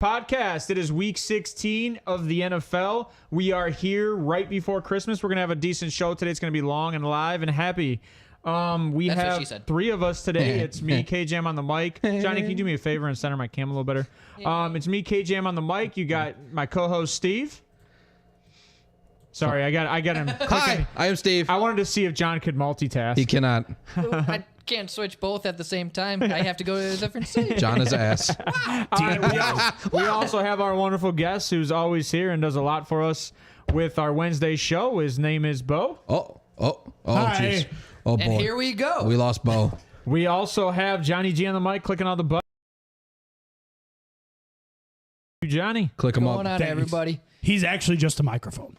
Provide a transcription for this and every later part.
podcast. It is week 16 of the NFL. We are here right before Christmas. We're going to have a decent show today. It's going to be long and live and happy. We have three of us today. It's me, KJAM on the mic. Johnny, can you do me a favor and center my cam a little better? It's me, KJAM on the mic. You got my co-host, Steve. Sorry, I got him. Hi, I am Steve. I wanted to see if John could multitask. He cannot. I can't switch both at the same time. I have to go to a different stage. John is ass. We also have our wonderful guest who's always here and does a lot for us with our Wednesday show. His name is Bo. Oh, jeez. Oh, boy. And here we go. We lost Bo. We also have JonnyG on the mic clicking all the buttons. Johnny. Click him up. What's going on, everybody? He's actually just a microphone.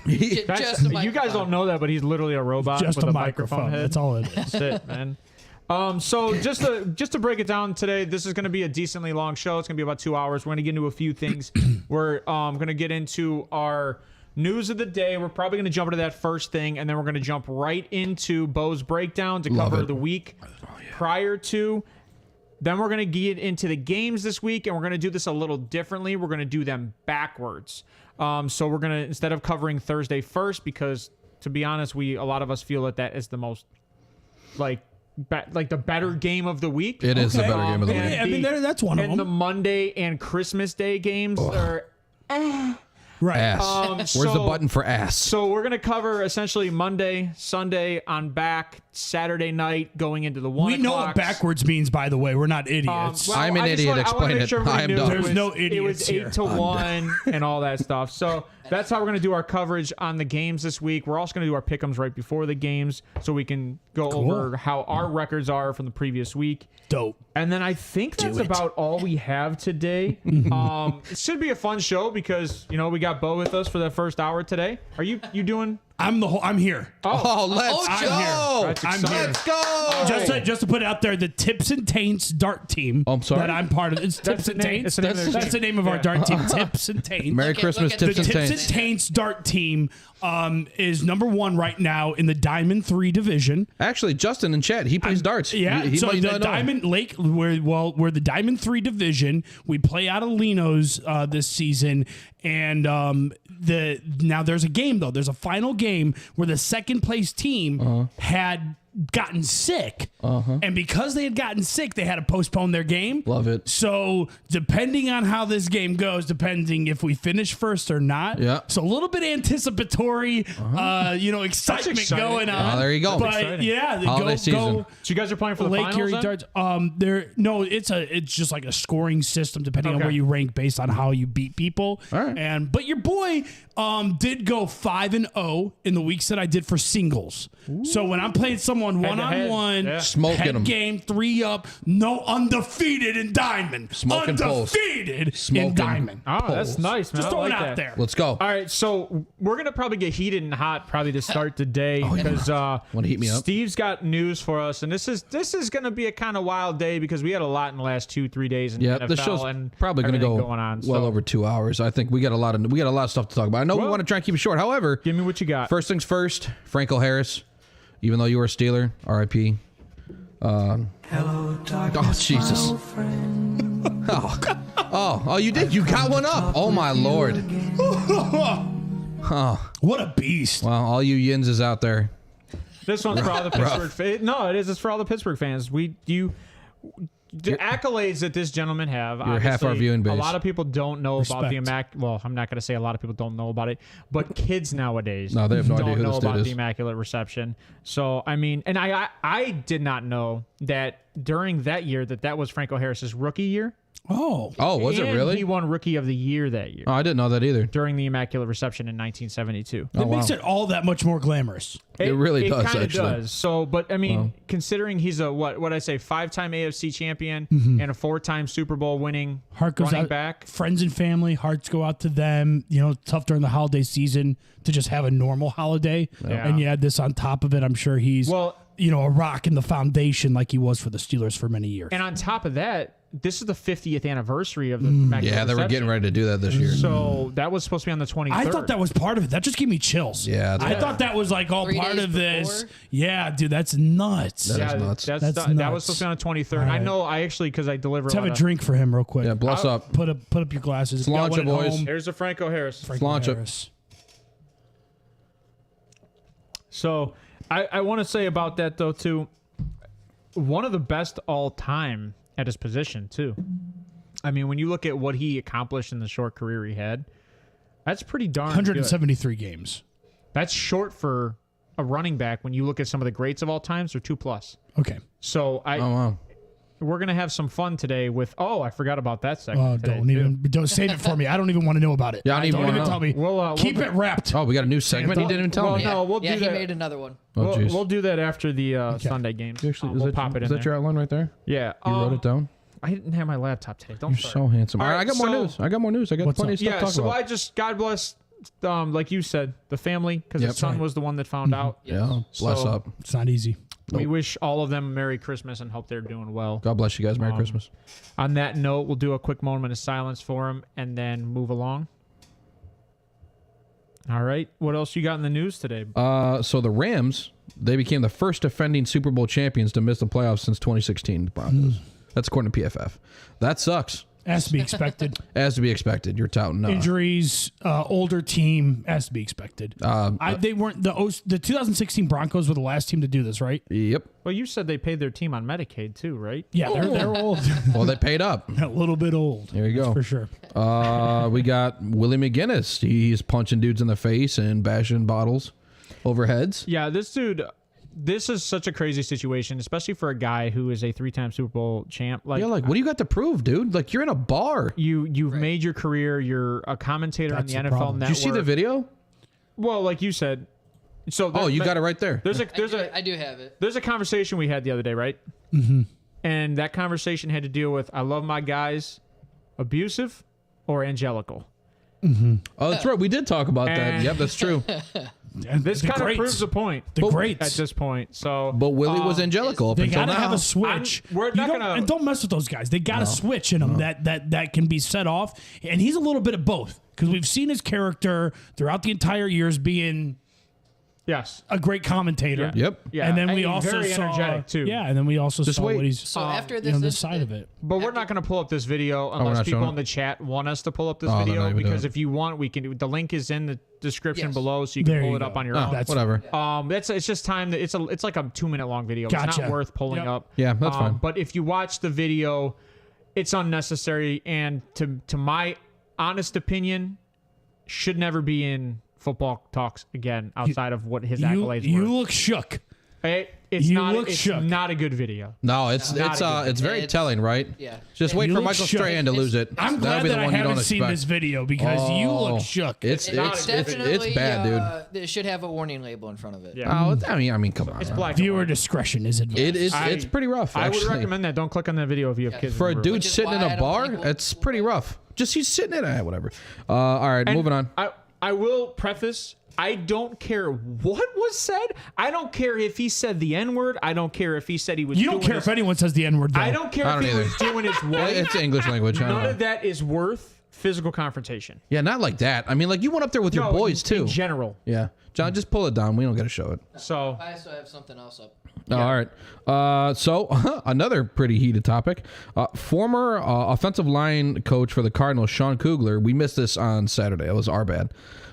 Just a microphone. You guys don't know that, but he's literally a robot Just with a a microphone. head. That's all it is. That's it, man. So just to break it down today, this is going to be a decently long show. It's going to be about 2 hours. We're going to get into a few things. We're going to get into our news of the day. We're probably going to jump into that first thing, and then we're going to jump right into Bo's breakdown to cover the week prior to. Then we're going to get into the games this week, and we're going to do this a little differently. We're going to do them backwards. So we're going to, instead of covering Thursday first, because to be honest, a lot of us feel that is the most, like the better game of the week. It is the better game of the week. I mean, that's one of them. And the Monday and Christmas Day games are... Right. Ass. Where's the button for ass? So we're going to cover essentially Monday, Sunday on back, Saturday night going into the 1 We know what backwards means, by the way. We're not idiots. I'm an idiot. Explain it. I am dumb. There's no idiots It was 8 to 1 and all that stuff. So that's how we're going to do our coverage on the games this week. We're also going to do our pick'ems right before the games so we can go over how our records are from the previous week. Dope. And then I think that's about all we have today. It should be a fun show because, we got Bo with us for the first hour today. Are you doing... I'm here. Let's go. Let's go. Just to put it out there, the Tips and Taints dart team. I'm sorry? That I'm part of. It's Tips and Taints. That's the name of our dart team. Tips and Taints. Merry Christmas, Tips and Taints. The Tips and Taints dart team is number 1 right now in the Diamond 3 division. Actually, Justin in chat, he plays darts. Yeah, so the Diamond Lake, we're the Diamond 3 division. We play out of Leno's this season, and now there's a game though. There's a final game where the second place team had gotten sick, and because they had gotten sick, they had to postpone their game. Love it. So depending on how this game goes, depending if we finish first or not, so a little bit anticipatory, excitement going on. Oh, there you go. But yeah, holiday season. So you guys are playing for the Lake finals Erie then? Darts. It's just like a scoring system depending on where you rank based on how you beat people. All right. But your boy did go 5-0 in the weeks that I did for singles. Ooh. So when I'm playing someone one-on-one, smoking them, game 3 up, no, undefeated in Diamond, undefeated in Diamond. Oh, that's nice, man. Just throwing it out there. Let's go. All right, so we're gonna probably get heated and hot probably to start the day because want to heat me up? Steve's got news for us, and this is gonna be a kind of wild day because we had a lot in the last 2-3 days in the NFL. The show's and probably gonna go going on, well over 2 hours. I think we got a lot of stuff to talk about. I know we want to try and keep it short. However, give me what you got. First things first, Franco Harris. Even though you were a Steeler, R.I.P. Hello, darkness, Jesus. You did. You got one up. Oh my Lord. What a beast. Well, all you Yinses out there. This one's for all the Pittsburgh fans. No, it is. It's for all the Pittsburgh fans. The accolades that this gentleman have. You're half our viewing base. A lot of people don't know about the Well, I'm not going to say a lot of people don't know about it, but kids nowadays they have no idea who don't know this dude about is. the Immaculate Reception. So, I mean, and I did not know that during that year that was Franco Harris's rookie year. Oh, was it really? He won Rookie of the Year that year. Oh, I didn't know that either. During the Immaculate Reception in 1972. It makes it all that much more glamorous. It really does, kind of actually. does. So, but I mean, considering he's a what I say, 5-time AFC champion and a 4-time Super Bowl winning running back. Friends and family, hearts go out to them. Tough during the holiday season to just have a normal holiday, and you add this on top of it. I'm sure he's a rock in the foundation like he was for the Steelers for many years. And on top of that, this is the 50th anniversary of the Immaculate Yeah, they were Reception. getting ready to do that this year. So that was supposed to be on the 23rd. I thought that was part of it. That just gave me chills. Yeah, I thought that was like all 3 part days of this. before? Yeah, dude, that's nuts. That is nuts. That's That was nuts. supposed to be on the 23rd. All I right. know. I actually, because I deliver. Let's have a drink for him real quick. Yeah, bless up. Put up your glasses. If you Launch got it, one at boys. home, Here's the Franco Harris. Franco Launch it. Harris. So I want to say about that though too. One of the best all time at his position too. I mean, when you look at what he accomplished in the short career he had, that's pretty darn good. 173 games. That's short for a running back. When you look at some of the greats of all times, they're 2+. Okay. So Oh, wow. we're gonna have some fun today with. Oh, I forgot about that Oh, segment. today, don't save it for me. I don't even want to know about it. Yeah, I don't even don't wanna even know. tell me. We'll Keep it wrapped. Oh, we got a new segment. He didn't even tell Well, me. no, we'll yeah, do he that. made another one. Oh, jeez. We'll do that after the Sunday games. Actually, we'll pop it in Is that there. your outline right there? Yeah, You wrote it down? I didn't have my laptop today. Don't You're start. so handsome. All right, I got more so- news. I got more news. I got What's plenty up? of stuff to Yeah, talk so about. I just God bless, like you said, the family because Yep. his son Right. was the one that found out. Yeah, bless So- up. It's not easy. We wish all of them a Merry Christmas and hope they're doing well. God bless you guys. Merry Christmas. On that note, we'll do a quick moment of silence for him and then move along. All right, what else you got in the news today? So the Rams, they became the first defending Super Bowl champions to miss the playoffs since 2016. The Broncos. That's according to PFF. That sucks. As to be expected. As to be expected. You're touting. Injuries, older team, as to be expected. They weren't the 2016 Broncos were the last team to do this, right? Yep. Well, you said they paid their team on Medicaid too, right? Yeah, they're old. Well, they paid up. A little bit old. There you go. For sure. We got Willie McGinest. He's punching dudes in the face and bashing bottles over heads. Yeah, this dude. This is such a crazy situation, especially for a guy who is a 3-time Super Bowl champ. Like, Yeah, like, what do you got to prove, dude? Like, you're in a bar. you've made your career. You're a commentator That's on the the NFL problem. Network. Did you see the video? Well, like you said. So Oh, you got it right there. There's a I do have it. there's a conversation we had the other day, right? Mm-hmm. And that conversation had to deal with I love my guys, abusive or angelical. Oh, that's right. We did talk about that. And- Yep, that's true. And This the kind of greats. proves the point. The at greats. this point. So, But Willie was angelical up They until gotta now. have a switch. We're You not don't- gonna- and don't mess with those guys. They got a switch in them that can be set off. And he's a little bit of both because we've seen his character throughout the entire years being yes. a great commentator. Yeah. Yep. Yeah, And then we and also very saw energetic too. Yeah, and then we also Just saw wait. what he's So after this this, side of it. But we're not going to pull up this video we're unless not people showing in the chat want us to pull up this Oh, they're not video. even Because doing it. if you want, we can. The link is in the description Yes. below, so you can There pull you it up go. on your Oh, own. That's whatever. It's just time that it's like a 2-minute long video. It's Gotcha. not worth pulling Yep. up. Yeah, that's fine. But if you watch the video, it's unnecessary, and to my honest opinion, should never be in football talks again outside of what his accolades You were. look shook. It's you not. look It's shook. not a good video. No, it's Not a good it's very It's- telling, right? Yeah. Just wait You for look Michael shook. Strahan to lose it. I'm That'll glad be the that I one you don't haven't seen expect. this video because you Oh, look shook. It's Definitely, bad, dude. It should have a warning label in front of it. Yeah. Oh, I mean, come on. It's man. black. and Viewer white. discretion is advised. It is. I- It's pretty rough. I would Actually. recommend that. Don't click on that video if you have kids. For a in the room. dude Which is sitting in why a I don't bar. think It's pretty rough. Just he's sitting in it. Whatever. All right, And moving on. I will preface. I don't care what was said. I don't care if he said the N-word. I don't care if he said he was. You don't doing care his, if anyone says the N-word, though. I don't care I don't if he either. was doing his wife. It's English language. I don't None know. of that is worth physical confrontation. Yeah, not like that. I mean, like you went up there with your No, boys in too. general. Yeah, John, just pull it down. We don't got to show it. So I also have something else up. Oh, all right. So another pretty heated topic. Former offensive line coach for the Cardinals, Sean Kugler. We missed this on Saturday. It was our bad.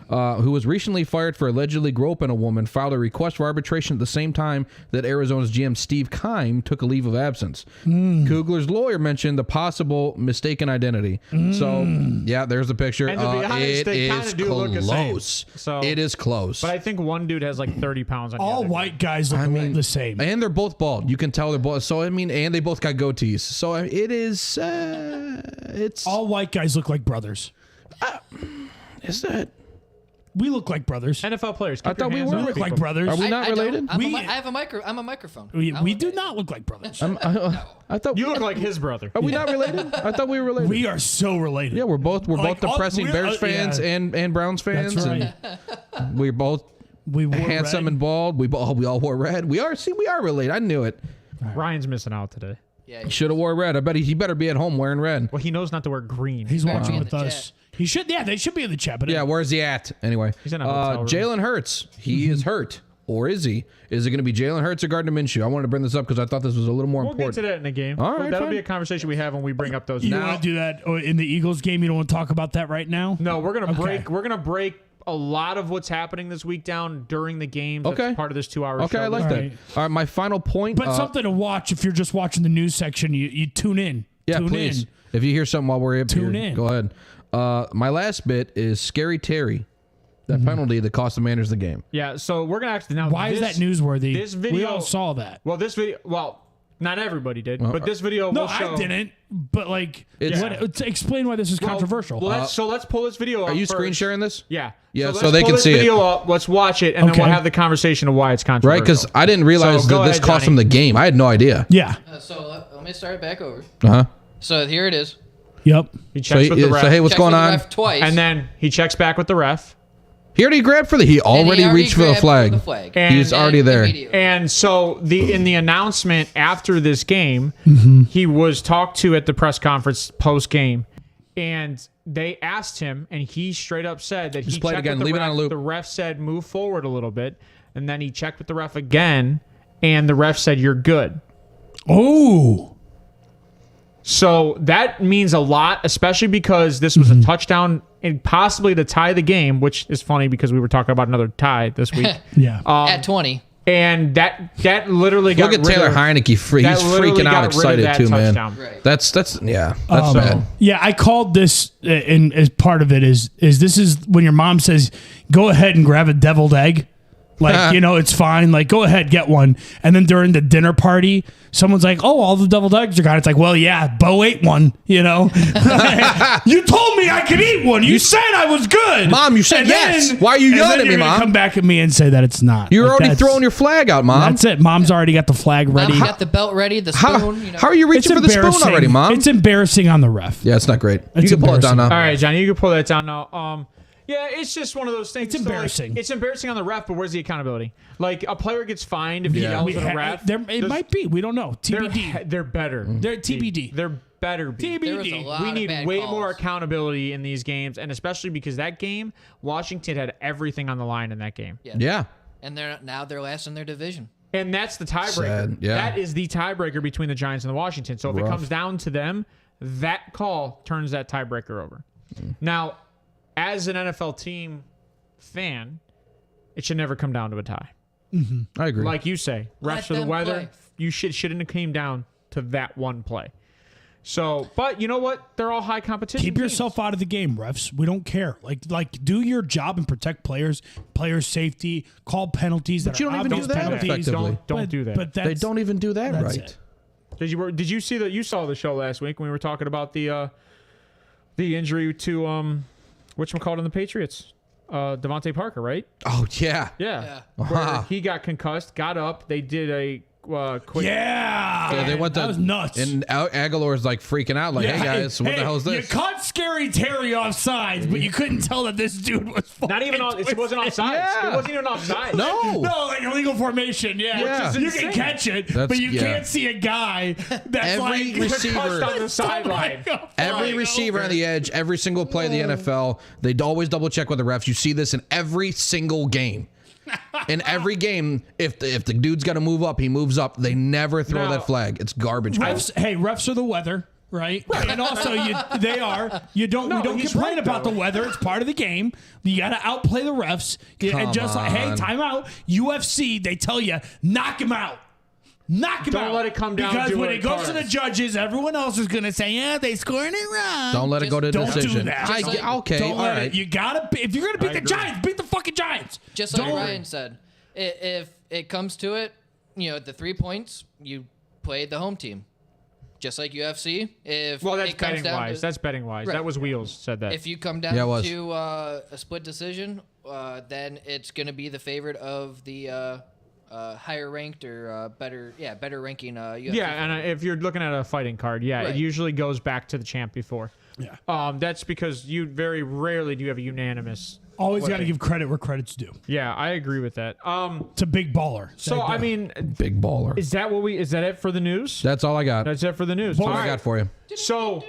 Who was recently fired for allegedly groping a woman, filed a request for arbitration at the same time that Arizona's GM Steve Keim took a leave of absence. Kugler's lawyer mentioned the possible mistaken identity. So, yeah, there's the picture. And to be honest, It they kinda is do look the same. close. So- it is close. but I think one dude has like 30 pounds on the All other white guys look the same. And they're both bald. You can tell they're both. So I mean, and they both got goatees. So it is. It's. All white guys look like brothers. Is that? We look like brothers. NFL players. I Keep your thought we hands were off We look people. like brothers. Are we not I don't. related? I have a I'm a microphone. We do not look like brothers. I thought. You look like his brother. Are we not related? I thought we were related. We are so related. Yeah, we're both Like, depressing we're- Bears fans yeah. and Browns fans. That's right. And we're both We wore handsome red. and bald. We all wore red. We are related. I knew it. Ryan's missing out today. Yeah, He should have wore red. I bet he better be at home wearing red. Well, he knows not to wear green. He's better watching be in with the us. He should. Yeah, they should be in the chat. But Yeah, where's he at? Anyway, He's in a hotel room. Jalen Hurts. He is hurt. Or is he? Is it going to be Jalen Hurts or Gardner Minshew? I wanted to bring this up because I thought this was a little more We'll get important. to that in a game. All right, That'll fine. be a conversation we have when we bring up those. you Now, want to do that in the Eagles game? You don't want to talk about that right now? no, we're gonna Okay. break. We're gonna break a lot of what's happening this week down during the games. Okay. That's part of this 2-hour show. Okay, I like All that. right. All right, my final point. But something to watch if you're just watching the news section. You tune in. Yeah, tune please. in. If you hear something while we're up Tune here, in. go ahead. My last bit is Scary Terry. That penalty that cost the Manners the game. Yeah. So we're gonna actually now. Why is that newsworthy? This video. We all saw that. Well, this video. Well, not everybody did, but this video. No, will show, I didn't. But like, It's- explain why this is controversial. Well, let's pull this video up. Are you first. screen sharing this? Yeah. Yeah, let's so they pull can this see it. video up. Let's watch it, and then Okay. we'll have the conversation of why it's controversial. Right? Because I didn't realize So, go that this ahead, cost Johnny. him the game. I had no idea. Yeah. So let me start back over. Uh-huh. So here it is. Yep. He checks with the ref, So, hey, what's Checks going with the on? ref twice. and then he checks back with the ref. He already grabbed for the. He And already reached for the grabbed flag. And- He's already there. immediately. And so in the announcement after this game, he was talked to at the press conference post game, and they asked him, and he straight up said that Just he play it checked again. with the Leave it ref. on a loop. The ref said move forward a little bit, and then he checked with the ref again, and the ref said you're good. Oh. So that means a lot, especially because this was a touchdown and possibly to tie the game, which is funny because we were talking about another tie this week. Yeah. At 20. And that literally got Look at rid Taylor of, Heineke. He's that literally freaking got out, rid of excited that too, man. touchdown. Right. That's bad. Yeah, I called this, and as part of it is this is when your mom says, "Go ahead and grab a deviled egg." Like, it's fine. Like, go ahead, get one. And then during the dinner party, someone's like, "Oh, all the deviled eggs are gone." It's like, well, yeah, Bo ate one, You told me I could eat one. You said I was good. Mom, you said And yes. then- Why are you and yelling then at me, you're gonna Mom? come back at me and say that it's not. You're Like, already that's- throwing your flag out, Mom. That's it. Mom's already got the flag ready. Mom's got the belt ready, the How, spoon. how are you It's reaching for the spoon embarrassing. already, Mom? It's embarrassing on the ref. Yeah, it's not great. It's You can pull it down now. All right, Johnny, you can pull that down now. Yeah, it's just one of those things. It's embarrassing. It's embarrassing on the ref, but where's the accountability? Like, a player gets fined if he Yeah. yells at a ref. It might be. We don't know. TBD. They're better. They're TBD. They're better. be. There was a TBD. lot We of need bad way calls. more accountability in these games, and especially because that game, Washington had everything on the line in that game. Yeah. And they're last in their division. And that's the tiebreaker. Sad, yeah. That is the tiebreaker between the Giants and the Washington. So if it Rough. comes down to them, that call turns that tiebreaker over. Now, as an NFL team fan, it should never come down to a tie. I agree. Like you say, Let refs for the them weather, play. you shouldn't have came down to that one play. So, but you know what? They're all high competition. Keep teams. yourself out of the game, refs. We don't care. Like do your job and protect players safety, call penalties that you are don't even do obvious that penalties. effectively. Don't do that. But they that's, don't even do that that's right. it. Did you see that? You saw the show last week when we were talking about the injury to whatchamacallit in the Patriots, Devontae Parker, right? Oh, yeah. Yeah. Yeah. Where he got concussed, got up. They did a quick. Yeah. Yeah, they went that to, was nuts. And Aguilar's like freaking out, like, hey guys, what the hell is You this? caught Scary Terry off sides, but you couldn't tell that this dude was Not even on. It wasn't offside. Yeah. It wasn't even offside. No. No, like illegal formation, Yeah. yeah. Which You is can insane. catch it, That's- but you yeah. can't see a guy that's Every like receiver- on the sideline. Every receiver on the edge, every single play of the NFL, they always double check with the refs. You see this in every single game. In every game, if the dude's got to move up, he moves up. They never throw Now- that flag. It's garbage. Refs are the weather, right? And also, they are. We don't he's complain right, about though. the weather. It's part of the game. You got to outplay the refs. And just like, hey, on. timeout. UFC, they tell you, knock him out. Knock him Don't out. let it come down because to when it, it goes to the Carlos. judges, everyone else is going to say, yeah, they scored it wrong. Don't let it go to Don't decision. do that. Okay, Don't all let right. it. You gotta. If you're gonna beat the agree. Giants, beat the fucking Giants. Just like Don't- Ryan said, if it comes to it, the 3 points, you play the home team. Just like UFC. If Well, that's it comes betting down wise. to, That's betting wise. Right. That was Wheels said that. if you come down Yeah, it was. to a split decision, then it's going to be the favorite of the higher ranked or better ranking UFC. Yeah, and if you're looking at a fighting card, yeah, Right. it usually goes back to the champ before. Yeah. That's because you very rarely do you have a unanimous Always got to give credit where credit's due. Yeah, I agree with that. It's a big baller. So I mean, Big baller. is that it for the news? That's all I got. That's it for the news. That's all All I got for you. So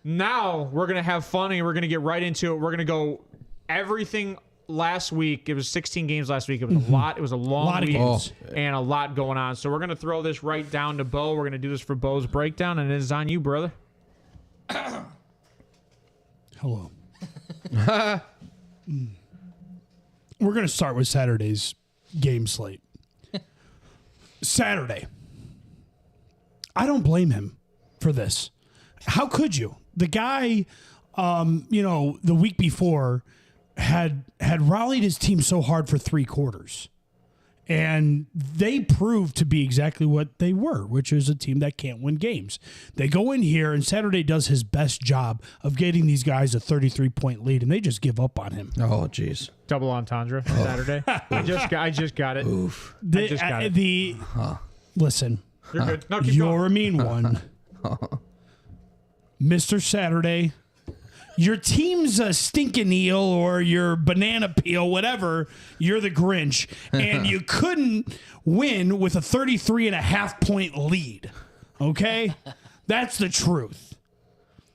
now we're gonna have fun and we're gonna get right into it. We're gonna go everything last week. It was 16 games last week. It was a lot. It was a long Lot of week games. and a lot going on. So we're gonna throw this right down to Bo. We're gonna do this for Bo's breakdown, and it is on you, brother. Hello. We're going to start with Saturday's game slate. Saturday. I don't blame him for this. How could you? The guy, the week before had rallied his team so hard for 3 quarters. And they proved to be exactly what they were, which is a team that can't win games. They go in here, and Saturday does his best job of getting these guys a 33-point lead, and they just give up on him. Oh, jeez. Double entendre Saturday. I just got it. Oof. I just got it. Listen, You're good. No, keep you're going. a mean one. Mr. Saturday, your team's a stinking eel or your banana peel, whatever. You're the Grinch. And you couldn't win with a 33.5-point lead. Okay? That's the truth.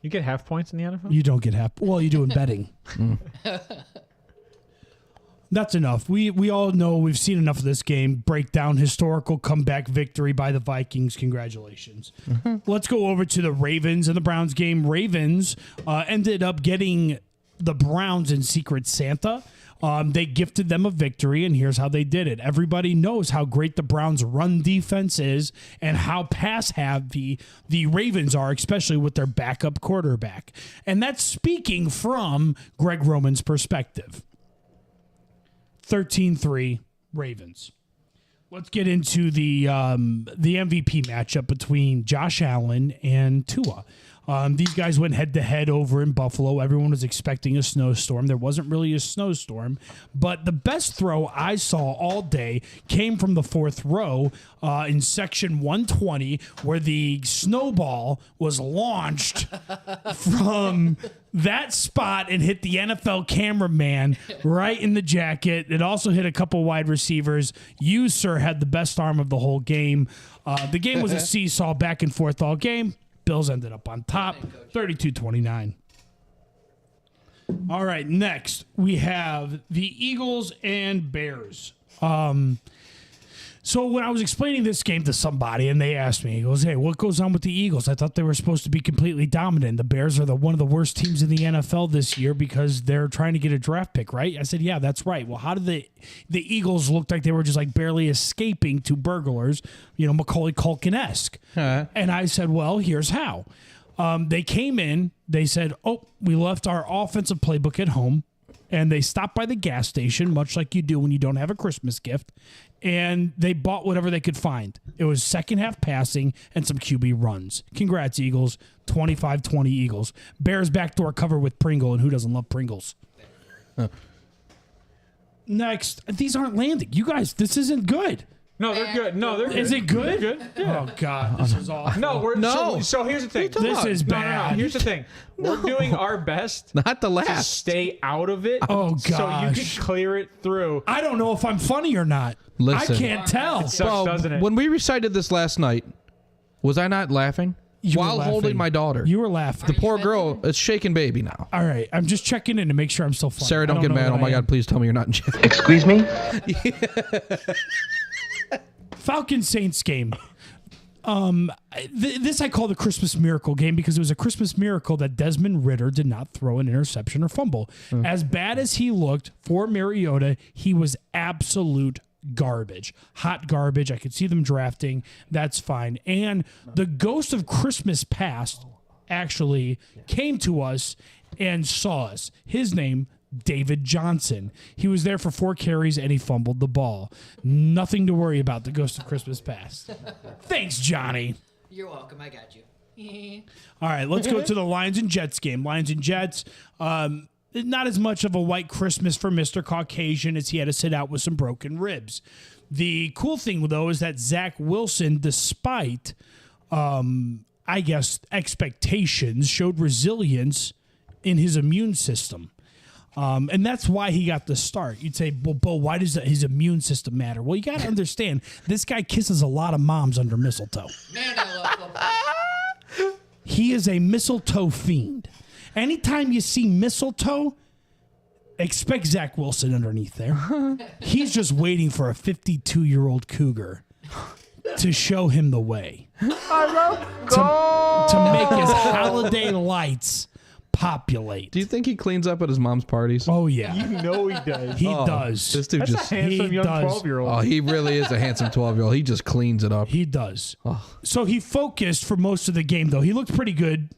You get half points in the NFL? You don't get half. Well, you do in betting. That's enough. We all know, we've seen enough of this game. Breakdown, historical comeback victory by the Vikings. Congratulations. Let's go over to the Ravens and the Browns game. Ravens ended up getting the Browns in Secret Santa. They gifted them a victory, and here's how they did it. Everybody knows how great the Browns' run defense is and how pass-heavy the Ravens are, especially with their backup quarterback. And that's speaking from Greg Roman's perspective. 13-3 Ravens. Let's get into the MVP matchup between Josh Allen and Tua. These guys went head-to-head over in Buffalo. Everyone was expecting a snowstorm. There wasn't really a snowstorm, but the best throw I saw all day came from the 4th row in section 120, where the snowball was launched from that spot and hit the NFL cameraman right in the jacket. It also hit a couple wide receivers. You, sir, had the best arm of the whole game. The game was a seesaw back and forth all game. Bills ended up on top, 32-29. All right, next we have the Eagles and Bears. So when I was explaining this game to somebody and they asked me, he goes, hey, what goes on with the Eagles? I thought they were supposed to be completely dominant. The Bears are one of the worst teams in the NFL this year because they're trying to get a draft pick, right? I said, yeah, that's right. Well, how did the Eagles look like they were just like barely escaping to burglars, Macaulay Culkin-esque? And I said, well, here's how. They came in, they said, oh, we left our offensive playbook at home. And they stopped by the gas station, much like you do when you don't have a Christmas gift, and they bought whatever they could find. It was second half passing and some QB runs. Congrats, Eagles. 25-20 Eagles. Bears backdoor cover with Pringle, and who doesn't love Pringles? Next, these aren't landing. You guys, this isn't good. No, they're good. No, they're good. Is it good? Good. Yeah. Oh, God, this is awful. No, So here's the thing. This is bad. No. Here's the thing. We're doing our best Not the to last. stay out of it. Oh, So you gosh. can clear it through. I don't know if I'm funny or not. Listen. I can't tell. It sucks, doesn't it? When we recited this last night, was I not laughing? You were While laughing. holding my daughter. You were laughing. The poor girl is shaking baby now. All right, I'm just checking in to make sure I'm still funny. Sarah, don't get know mad. that Oh my I am. God, please tell me you're not in jail. Excuse me? Falcons Saints game. This I call the Christmas miracle game because it was a Christmas miracle that Desmond Ridder did not throw an interception or fumble. As bad as he looked for Mariota, he was absolute garbage. Hot garbage. I could see them drafting. That's fine. And the ghost of Christmas past actually came to us and saw us. His name, David Johnson. He was there for 4 carries and he fumbled the ball. Nothing to worry about, the ghost of Christmas past. Thanks, Johnny. You're welcome. I got you. All right, let's go to the Lions and Jets game. Lions and Jets, not as much of a white Christmas for Mr. Caucasian as he had to sit out with some broken ribs. The cool thing, though, is that Zach Wilson, despite, I guess, expectations, showed resilience in his immune system. And that's why he got the start. You'd say, well, Bo, why does his immune system matter? Well, you got to understand, this guy kisses a lot of moms under mistletoe. Man, I love football. He is a mistletoe fiend. Anytime you see mistletoe, expect Zach Wilson underneath there. He's just waiting for a 52-year-old cougar to show him the way. To make his holiday lights populate. Do you think he cleans up at his mom's parties? Oh, yeah. You know he does. He does. This dude That's just. a handsome he young does. 12-year-old. Oh, he really is a handsome 12-year-old. He just cleans it up. He does. So he focused for most of the game, though. He looked pretty good.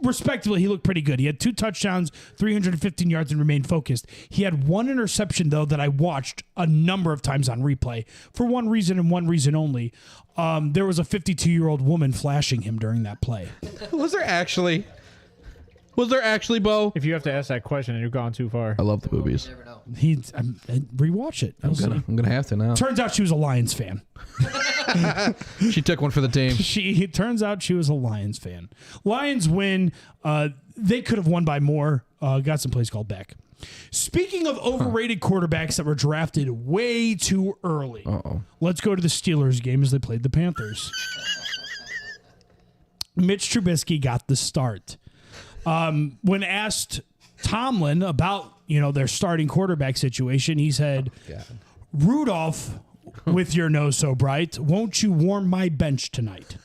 Respectively, he looked pretty good. He had 2 touchdowns, 315 yards, and remained focused. He had 1 interception, though, that I watched a number of times on replay for one reason and one reason only. There was a 52-year-old woman flashing him during that play. Was there actually, Bo? If you have to ask that question and you've gone too far. I love the You boobies. never know. Rewatch it. You'll see. I'm gonna have to now. Turns out she was a Lions fan. She took one for the team. It turns out she was a Lions fan. Lions win. They could have won by more. Got some plays called back. Speaking of overrated quarterbacks that were drafted way too early, let's go to the Steelers game as they played the Panthers. Mitch Trubisky got the start. When asked Tomlin about their starting quarterback situation, he said, Rudolph, with your nose so bright, won't you warm my bench tonight?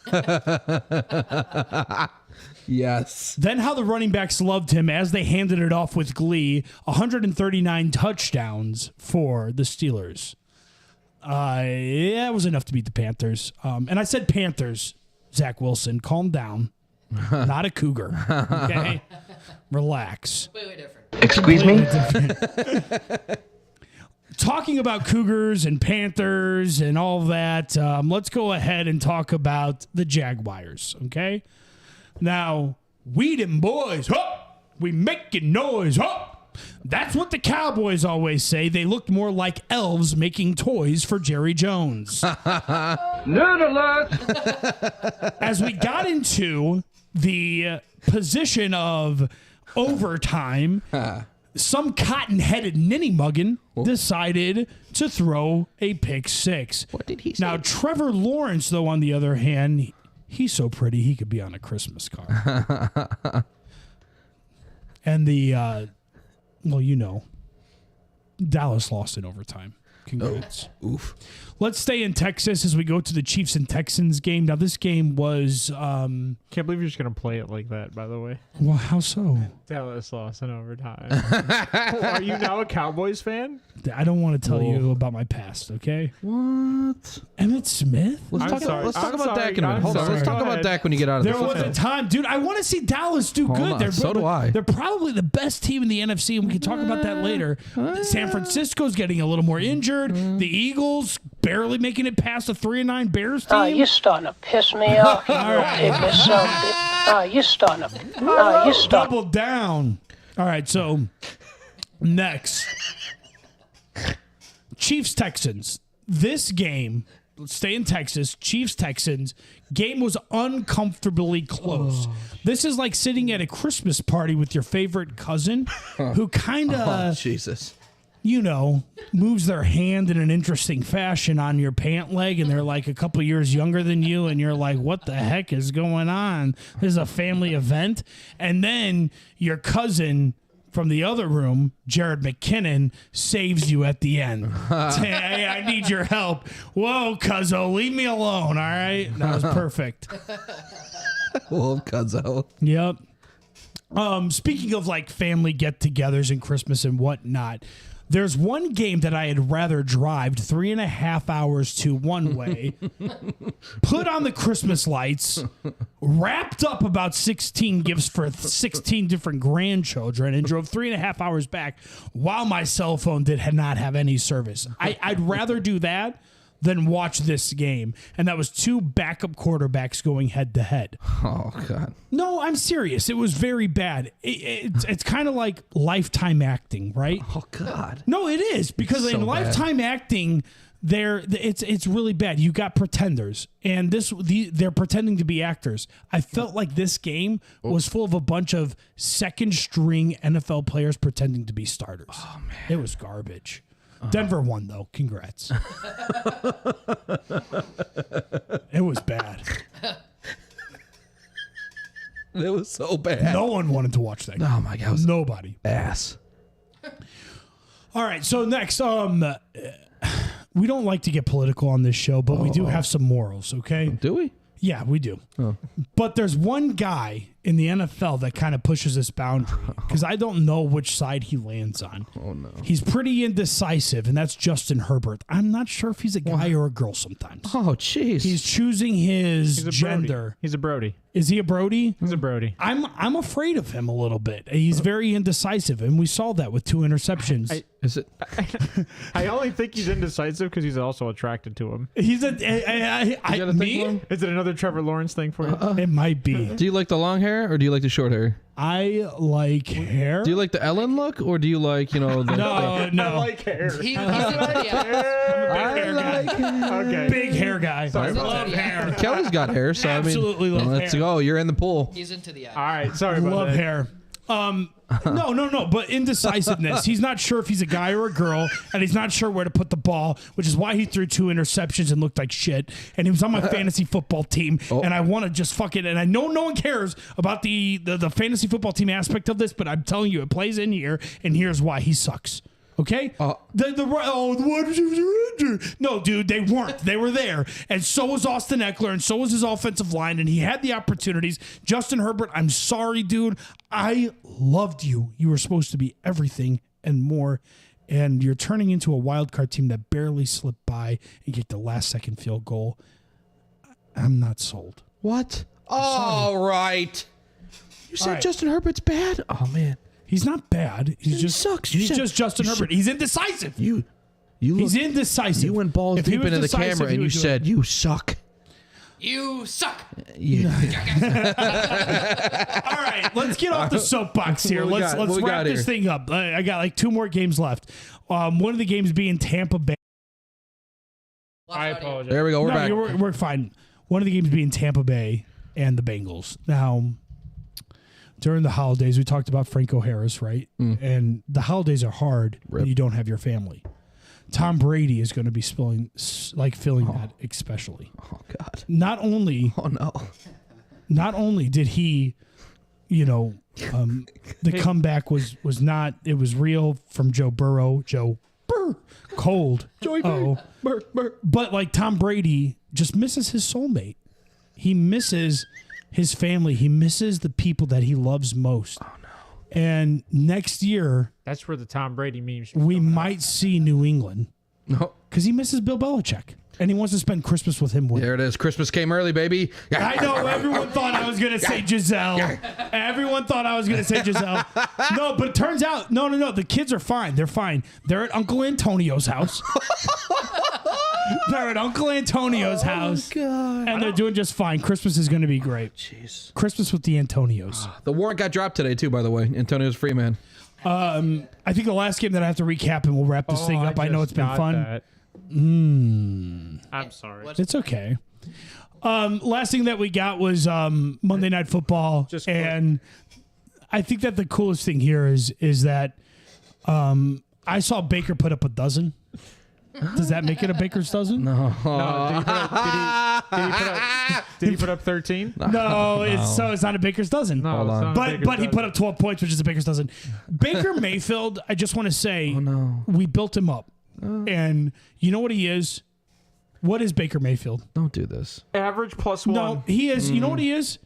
Yes. Then how the running backs loved him as they handed it off with glee. 139 touchdowns for the Steelers. It was enough to beat the Panthers. And I said Panthers, Zach Wilson. Calm down. Not a cougar. Okay? Relax. Completely different. Excuse me? Talking about Cougars and Panthers and all that, let's go ahead and talk about the Jaguars, okay? Now, we them boys, we making noise, That's what the Cowboys always say. They looked more like elves making toys for Jerry Jones. Nerd alert! As we got into the position of overtime, some cotton-headed ninny-muggin decided to throw a pick six. What did he say? Now, Trevor Lawrence, though, on the other hand, he's so pretty he could be on a Christmas card. And Dallas lost in overtime. Congrats. Oof. Let's stay in Texas as we go to the Chiefs and Texans game. Now, this game was... Can't believe you're just going to play it like that, by the way. well, how so? Dallas lost in overtime. Are you now a Cowboys fan? I don't want to tell you about my past, okay? What? Emmett Smith? Let's I'm talk sorry. about I'm sorry. Dak in a minute. I'm Hold on. sorry. Let's talk Go about ahead. Dak when you get out of There this. was a time, dude. I want to see Dallas do Hold good. on, They're, so do I. They're probably the best team in the NFC, and we can talk about that later. San Francisco's getting a little more injured. The Eagles barely making it past the 3-9 Bears team. Oh, you're starting to piss me off, you little pygmy son of a bitch. Oh, you're starting to... Double down. All right, so next. Chiefs-Texans. This game, let's stay in Texas, Chiefs-Texans, game was uncomfortably close. This is like sitting at a Christmas party with your favorite cousin who kind of, Jesus. moves their hand in an interesting fashion on your pant leg, and they're like a couple years younger than you, and you're like, what the heck is going on? This is a family event. And then your cousin from the other room, Jared McKinnon, saves you at the end. Say, hey, I need your help. Whoa, cuzzo, leave me alone, all right? That was perfect. Well, Cuzzo. Yep. Speaking of like family get-togethers and Christmas and whatnot, there's one game that I had rather drive 3.5 hours to one way, put on the Christmas lights, wrapped up about 16 gifts for 16 different grandchildren, and drove 3.5 hours back while my cell phone did not have any service. I'd rather do that than watch this game. And that was 2 backup quarterbacks going head-to-head. Oh, God. No, I'm serious. It was very bad. It's kind of like Lifetime acting, right? Oh, God. No, it is. Because So in bad. Lifetime acting, it's really bad. You got pretenders, and they're pretending to be actors. I felt like this game was full of a bunch of second string NFL players pretending to be starters. Oh man, it was garbage. Denver won though. Congrats. It was bad. It was so bad. No one wanted to watch that game. Oh my God. Nobody. Ass. All right, so next, we don't like to get political on this show, but we do have some morals, okay? Do we? Yeah, we do. But there's one guy in the NFL that kind of pushes this boundary because I don't know which side he lands on. Oh, no. He's pretty indecisive, and that's Justin Herbert. I'm not sure if he's a guy or a girl sometimes. Oh, jeez. He's choosing his He's a gender. Brody. He's a Brody. Is he a Brody? He's a Brody. I'm afraid of him a little bit. He's very indecisive, and we saw that with 2 interceptions. Is it? I only think he's indecisive because he's also attracted to him. He's You got a thing me? for him? Is it another Trevor Lawrence thing for you? It might be. Do you like the long hair or do you like the short hair? I like hair. Do you like the Ellen look or do you like, the No. I like hair. He's into the I like it. Okay. Big hair guy. Sorry I about love that. hair. Kelly's got hair, so Absolutely I mean, love let's hair. go. You're in the pool. He's into the eye. All right. Sorry about Love that. hair. No, but indecisiveness. He's not sure if he's a guy or a girl, and he's not sure where to put the ball, which is why he threw 2 interceptions and looked like shit. And he was on my fantasy football team, and I want to just fucking. And I know no one cares about the fantasy football team aspect of this, but I'm telling you, it plays in here, and here's why he sucks. Okay? The wide receivers are injured. No, dude, they weren't. They were there. And so was Austin Eckler, and so was his offensive line, and he had the opportunities. Justin Herbert, I'm sorry, dude. I loved you. You were supposed to be everything and more, and you're turning into a wild card team that barely slipped by and get the last second field goal. I'm not sold. What? All right. You said right. Justin Herbert's bad? Oh, man. He's not bad. He just sucks. He's just Justin Herbert. He's indecisive. He's indecisive. You went balls If he deep was into the decisive, camera he and you would do said, it. you suck. You suck. You. All right, let's get off the soapbox here. What we Let's got? What we wrap got this here? thing up. I got like 2 more games left. One of the games being Tampa Bay. I apologize. There we go. We're back. We're fine. One of the games being Tampa Bay and the Bengals. Now, during the holidays, we talked about Franco Harris, right? And the holidays are hard when you don't have your family. Tom Brady is going to be feeling that especially. Oh, God. Not only Oh, no. not only did he, the comeback was not, it was real from Joe Burrow. Cold. But like Tom Brady just misses his soulmate. He misses his family. He misses the people that he loves most. Oh, no. And next year, That's where the Tom Brady memes. we might see New England No. because he misses Bill Belichick. And he wants to spend Christmas with him. There it is. Christmas came early, baby. I know everyone thought I was going to say Giselle. Everyone thought I was going to say Giselle. No, but it turns out, no. The kids are fine. They're fine. They're at Uncle Antonio's house. They're at Uncle Antonio's house. God. And they're doing just fine. Christmas is going to be great. Jeez. Christmas with the Antonios. The warrant got dropped today, too, by the way. Antonio's free man. I think the last game that I have to recap and we'll wrap this thing up. I know it's been fun. I'm sorry. It's okay. Last thing that we got was Monday Night Football, Just quick. and I think that the coolest thing here is that I saw Baker put up a dozen. Does that make it a Baker's dozen? No, did he put up 13? No, it's not a Baker's dozen. No, Hold it's on. not a But Baker's he dozen. put up 12 points, which is a Baker's dozen. Baker Mayfield, I just want to say, we built him up. And you know what he is? What is Baker Mayfield? Don't do this. average plus 1. No, he is. You know what he is?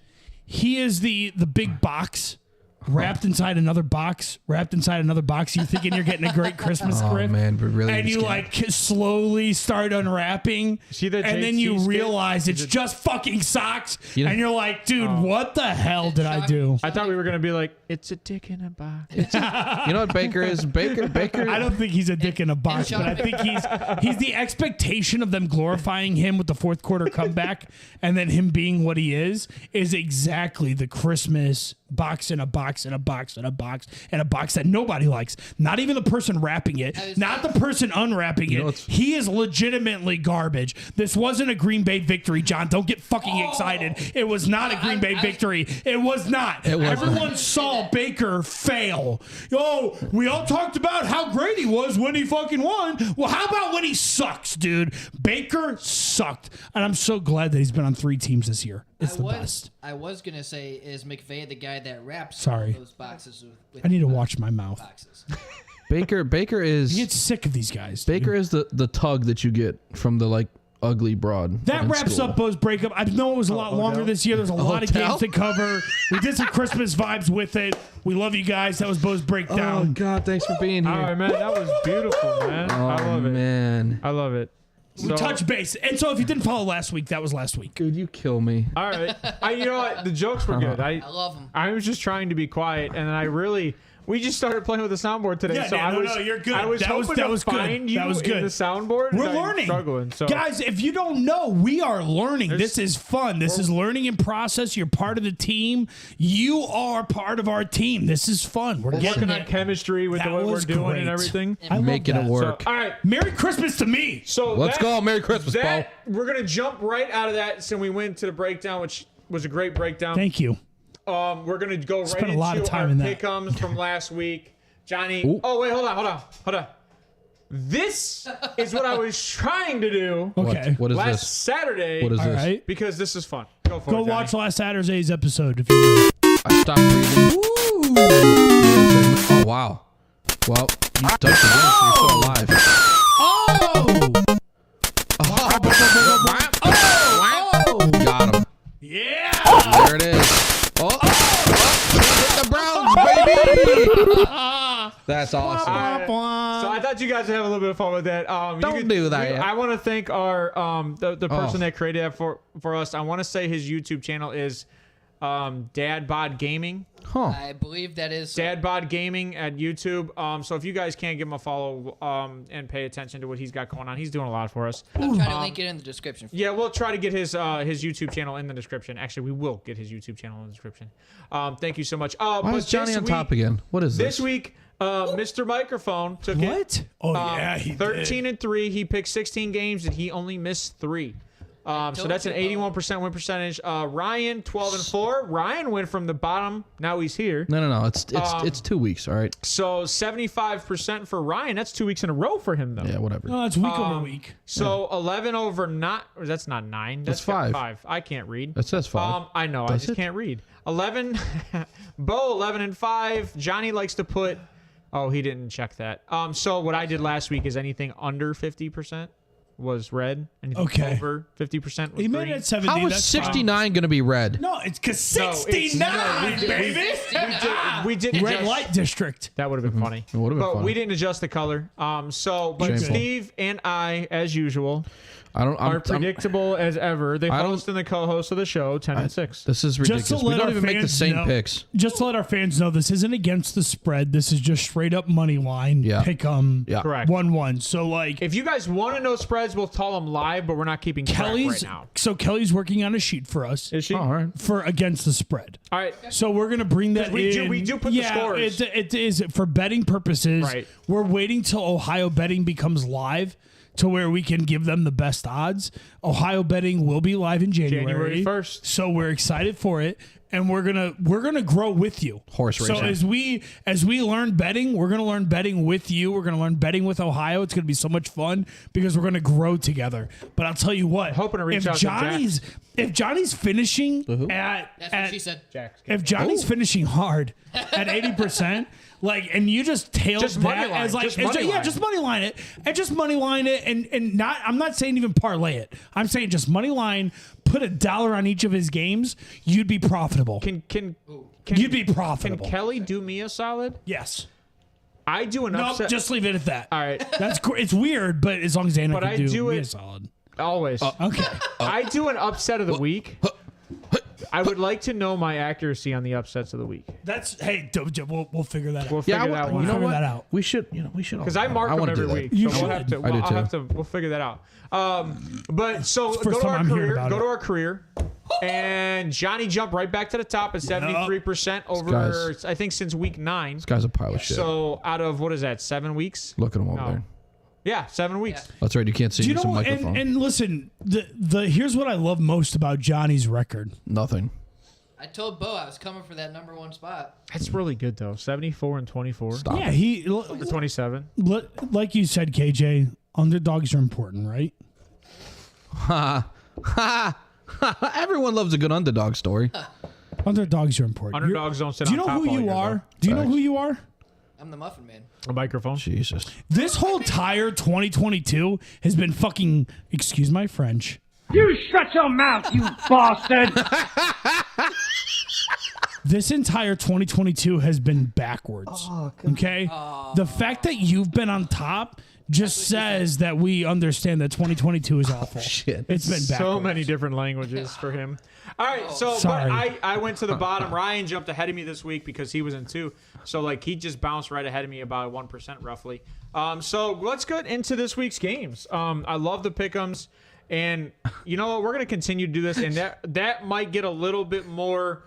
He is the big box wrapped inside another box, wrapped inside another box. You thinking you're getting a great Christmas Oh, gift, man. But really, and you like slowly start unwrapping, See that and then JT you skit? realize it's just fucking socks, and you're like, dude, what the hell did I do? I thought we were going to be like, it's a dick in a box. You know what Baker is? Baker. I don't think he's a dick in a box, but I think he's the expectation of them glorifying him with the fourth quarter comeback and then him being what he is exactly the Christmas box and a box and a box and a box and a box that nobody likes. Not even the person wrapping it, not the person unwrapping it. He is legitimately garbage. This wasn't a Green Bay victory, John. Don't get fucking excited. It was not a Green Bay victory. It was not. Everyone saw Baker fail. Yo, we all talked about how great he was when he fucking won. Well, how about when he sucks, dude? Baker sucked. And I'm so glad that he's been on 3 teams this year. It's the best. I was going to say, is McVay the guy that wraps those boxes with I need to watch my mouth. boxes? Baker is. You get sick of these guys. Baker dude. is the tug that you get from the like ugly broad. That in wraps school. up Bo's breakup. I know it was a lot longer this year. There's a lot of games to cover. We did some Christmas vibes with it. We love you guys. That was Bo's Oh breakdown. God, thanks for being here. All right, man. That was beautiful, man. I love it. Man. I love it. We touch base. And so if you didn't follow last week, that was last week. Dude, you kill me. All right. You know what? The jokes were good. I love them. I was just trying to be quiet, and then we just started playing with the soundboard today. Yeah, so no, you're good. I was hoping that to was find good. you That was good. in the soundboard. We're and I'm learning. struggling. So Guys, if you don't know, we are learning. This is fun. This is learning in process. You're part of the team. You are part of our team. This is fun. We're working on chemistry with That what we're was doing great. and everything. I love Making that. it work. All right. Merry Christmas to me. So Let's go. Merry Christmas, Paul. We're gonna jump right out of that. So we went to the breakdown, which was a great breakdown. Thank you. We're gonna go right Spent a into lot of time our in that. pick'ems from last week. Johnny. Ooh. Oh wait, hold on. This is what I was trying to do Okay. What is last this? Saturday. What is All this? right. Because this is fun. Go for it. Go Johnny. watch last Saturday's episode if you will. I stopped breathing. Oh wow. Well, you touched again, so you're still alive. Got him. Yeah. There it is. Oh, hit the Browns, baby. That's awesome. So I thought you guys would have a little bit of fun with that. Don't do that yet. I want to thank our the person that created that for us. I want to say his YouTube channel is Dad Bod Gaming. Huh. I believe that is Dad Bod Gaming at YouTube. So if you guys can't give him a follow and pay attention to what he's got going on, he's doing a lot for us. I'm trying to link it in the description. Yeah, we'll try to get his YouTube channel in the description. Actually, we will get his YouTube channel in the description. Thank you so much. Why is Johnny on top again? What is this? This week, Mr. Microphone took it. What? Oh yeah, he 13-3. He picked 16 games and he only missed 3. So that's an 81% win percentage. Ryan 12-4. Ryan went from the bottom. Now he's here. No. It's 2 weeks. All right. So 75% for Ryan. That's 2 weeks in a row for him though. Yeah. Whatever. No, it's week over week. So 11 over not. That's not 9. That's 5. 5. I can't read. That says 5. I know. I just can't read. 11. Bo 11-5. Johnny likes to put. Oh, he didn't check that. So what I did last week is anything under 50% was red. Anything over 50% was He green. made it at 70. How is that's 69 going to be red? No, it's because No, it's 69, baby. We didn't Red adjust- light district. That would have been funny. It would have been But funny. we didn't adjust the color. But Shameful. Steve and I, as usual, I'm are predictable as ever. They I don't- host and the co-host of the show, 10-6. This is Just to ridiculous. We let don't our even make the fans same know- picks. Just to let our fans know, this isn't against the spread. This is just straight up money line. Yeah. Pick 'em. Yeah. Correct. 1-1. So like If you guys want to know spreads, we'll tell them live, but we're not keeping track Kelly's. right now. So Kelly's working on a sheet for us Is she? Oh, all right. for against the spread. All right. So we're gonna bring that we in. do put the scores. It is for betting purposes. Right. We're waiting till Ohio betting becomes live to where we can give them the best odds. Ohio betting will be live in January 1st. So we're excited for it. And we're gonna grow with you. Horse So racing. as we learn betting, we're gonna learn betting with you. We're gonna learn betting with Ohio. It's gonna be so much fun because we're gonna grow together. But I'll tell you what, Hoping to reach out to if Johnny's finishing That's what she said. if Johnny's finishing hard at 80%, like, and you just tailed Just money that line, as like, just money line. just money line it, and just money line it, and not. I'm not saying even parlay it. I'm saying just money line. Put $1 on each of his games. You'd be profitable. You'd be profitable. Can Kelly do me a solid? Yes. I do an No, upset. just leave it at that. All right. That's it's weird, but as long as Anna But can I do do me it- a solid. Always. Okay. I do an upset of the week. I would like to know my accuracy on the upsets of the week. That's hey. We'll figure that out. We'll figure that you one know out. figure what? that out. We should. Because I mark them wanna do every that. week. You so we'll should. have to. I do I'll have too. to. We'll figure that out. But so the go first to time our I'm hearing career. about Go it. to our career. And Johnny jumped right back to the top at 73% over, I think, since week 9. This guy's a pile of shit. So out of, what is that, 7 weeks? Look at him over No. there. Yeah, 7 weeks. That's right. You can't see Do you use a know? microphone. And listen, the here's what I love most about Johnny's record. Nothing. I told Bo I was coming for that number 1 spot. That's really good, though. 74 and 24. Stop. Yeah, it. Over 27. Like you said, KJ, underdogs are important, right? Everyone loves a good underdog story. Underdogs are important. Underdogs don't sit Do you on know top who all you year, are? though. Do you know who you are? I'm the Muffin Man. A microphone. Jesus. This whole entire 2022 has been fucking, excuse my French. You shut your mouth, you bastard! This entire 2022 has been backwards. Okay? The fact that you've been on top just says that we understand that 2022 is awful. Shit. It's been backwards. So many different languages for him. All right, so but Sorry. I went to the bottom. Ryan jumped ahead of me this week because he was in 2. So like he just bounced right ahead of me about 1% roughly. So let's get into this week's games. I love the pick'ems, and you know what? We're gonna continue to do this, and that might get a little bit more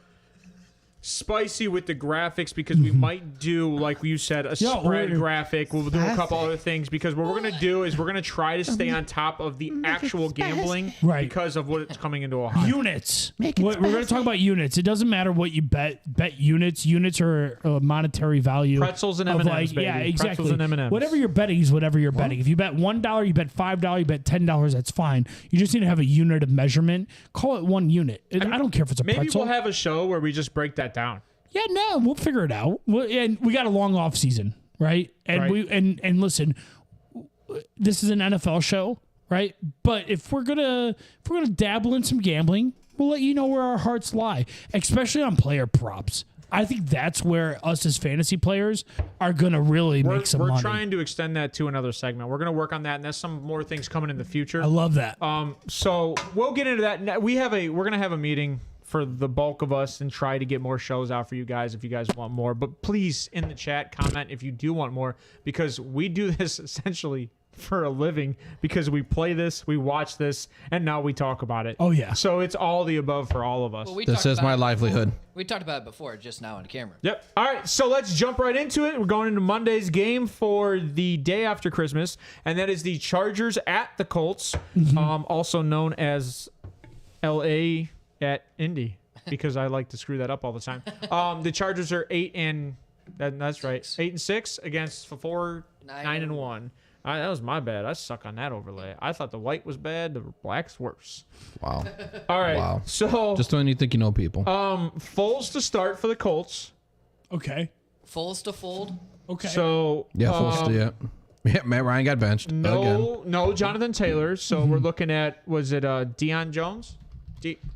spicy with the graphics because we might do, like you said, a spread graphic. We'll do a couple other things because what we're going to do is we're going to try to stay on top of the actual gambling because of what's coming into Ohio. Units. We're going to talk about units. It doesn't matter what you bet. Bet units. Units are a monetary value. Pretzels and of M&Ms, baby. Yeah, exactly. Pretzels and M&Ms. Whatever you're betting is whatever you're betting. If you bet $1, you bet $5, you bet $10, that's fine. You just need to have a unit of measurement. Call it 1 unit. I don't care if it's a Maybe pretzel. we'll have a show where we just break that down. Yeah, no, we'll figure it out. And we got a long off season, right? And Right. we and listen, this is an NFL show, right? But if we're gonna dabble in some gambling, we'll let you know where our hearts lie, especially on player props. I think that's where us as fantasy players are gonna really make some money. We're trying to extend that to another segment. We're going to work on that, and there's some more things coming in the future. I love that. So we'll get into that. We're going to have a meeting for the bulk of us and try to get more shows out for you guys if you guys want more. But please, in the chat, comment if you do want more, because we do this essentially for a living, because we play this, we watch this, and now we talk about it. Oh, yeah. So it's all the above for all of us. Well, This is my livelihood. We talked about it before, just now on camera. Yep. All right, so let's jump right into it. We're going into Monday's game for the day after Christmas, and that is the Chargers at the Colts, also known as LA at Indy, because I like to screw that up all the time. The Chargers are 8-6 against 9-1. That was my bad. I suck on that overlay. I thought the white was bad. The black's worse. Wow. All right. Wow. So Just when you think you know people. Foles to start for the Colts. Okay. Fulls to fold. Okay. So Yeah, full steal. Yeah, Matt Ryan got benched again. no Jonathan Taylor. So we're looking at, was it Deion Jones?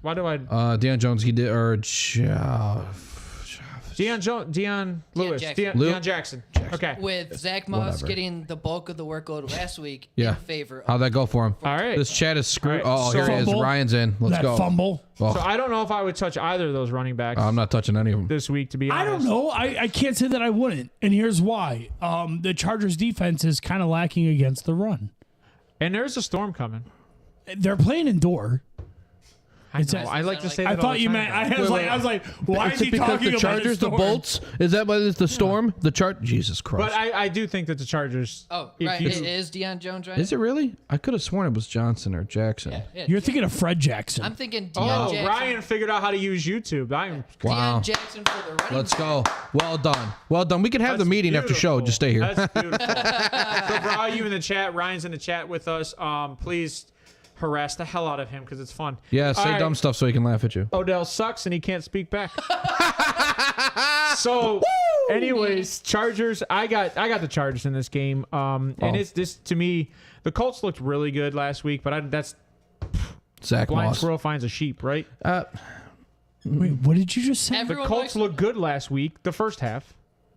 Why do I? Deion Jones, he did, or Deion Lewis. Jackson. Deion Jackson. Okay. With Zach Moss Whatever. getting the bulk of the workload last week Yeah. in favor of How'd that go for him? All right. This chat is screwed. All right, Oh, so here he is. fumble. Ryan's in. Let's that go. fumble. Oh, So I don't know if I would touch either of those running backs I'm not touching any of them. this week, to be honest. I don't know. I can't say that I wouldn't. And here's why. The Chargers defense is kind of lacking against the run. And there's a storm coming. They're playing indoor. I know. I like to say that. I all thought the you time, meant. though. I was like, why Is is it he because talking the about Chargers, the storm? Bolts? Is that what is the storm? The chart? Jesus Christ. But I do think that the Chargers. Oh, if right. you- It is Deion Jones, right? Is it really? I could have sworn it was Johnson or Jackson. Yeah. You're thinking of Fred Jackson. I'm thinking Deion Oh, Jackson. Ryan figured out how to use YouTube. Wow. Deion Jackson for the running Let's back. go. Well done. Well done. We can have the That's meeting after show. beautiful. Just stay here. That's beautiful. So for all you in the chat, Ryan's in the chat with us. Please harass the hell out of him because it's fun. Yeah, All say right. dumb stuff so he can laugh at you. Odell sucks and he can't speak back. So, anyways, Chargers. I got the Chargers in this game. And it's this to me. The Colts looked really good last week, but that's Zach blind Moss. squirrel finds a sheep, right? Wait, what did you just say? The Everyone Colts likes- looked good last week. The first half.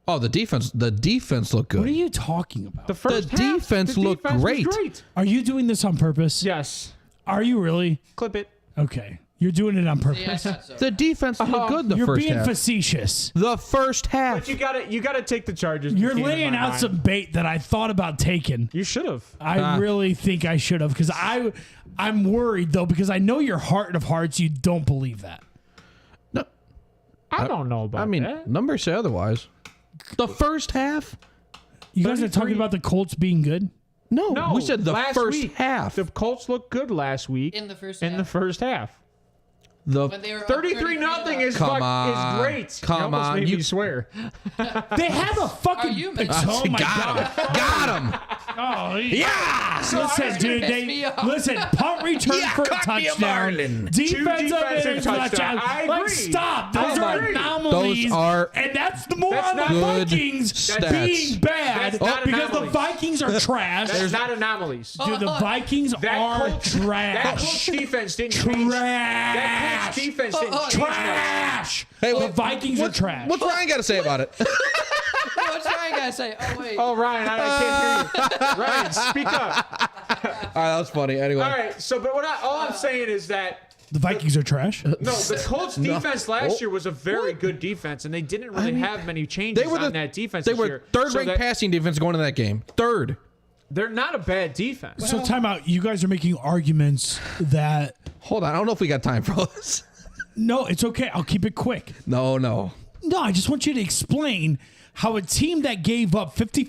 Oh, the defense. The defense looked What are good. you talking about? The first half, defense the looked defense was great. great. Are you doing this on purpose? Yes. Are you really? Clip it. Okay. You're doing it on purpose. Yeah, I thought so. The defense looked good the You're first being half. facetious. The first half. But you gotta take the Chargers. You're defeat in laying my out mind. some bait that I thought about taking. You should have. I really think I should have because I'm worried though because I know your heart of hearts you don't believe that. No, I don't know about that. numbers say otherwise. The first half? You guys are 33. talking about the Colts being good. No, No, we said the last first week. half. The Colts looked good last week. In the first In half. the first half. When they were up 33-0 is Come is on. great. Come you almost on. Made You- me swear. They have a fucking. Are you mad? Oh my god! Got him. Oh Yeah. listen, dude. piss me off. Listen. Punt return Yeah, for a cut me a touchdown. Marlin. Defensive defensive touchdown. touchdowns. I Like, agree. stop. Those I are agree. anomalies. Those are- and that's the more That's on the not good Vikings stats. being bad That's not because the anomalies. Vikings are trash. That's not anomalies. Dude, the Vikings are That Colts trash. defense didn't change. That Colts Trash. defense didn't change much. Trash. Hey, the what- Vikings are trash. What's Ryan got to say about it? What's Ryan gotta say? Oh wait. Oh, Ryan, I can't hear you. Ryan, speak up. All right, that was funny. Anyway. All right, so but all I'm saying is that The Vikings are trash. no, the Colts defense last year was a very good defense, and they didn't really have many changes on that defense They this were year. third-ranked So passing defense going into that game. Third. They're not a bad defense. So time out. You guys are making arguments that Hold on. I don't know if we got time for all this. no, it's okay. I'll keep it quick. No. No, I just want you to explain how a team that gave up 54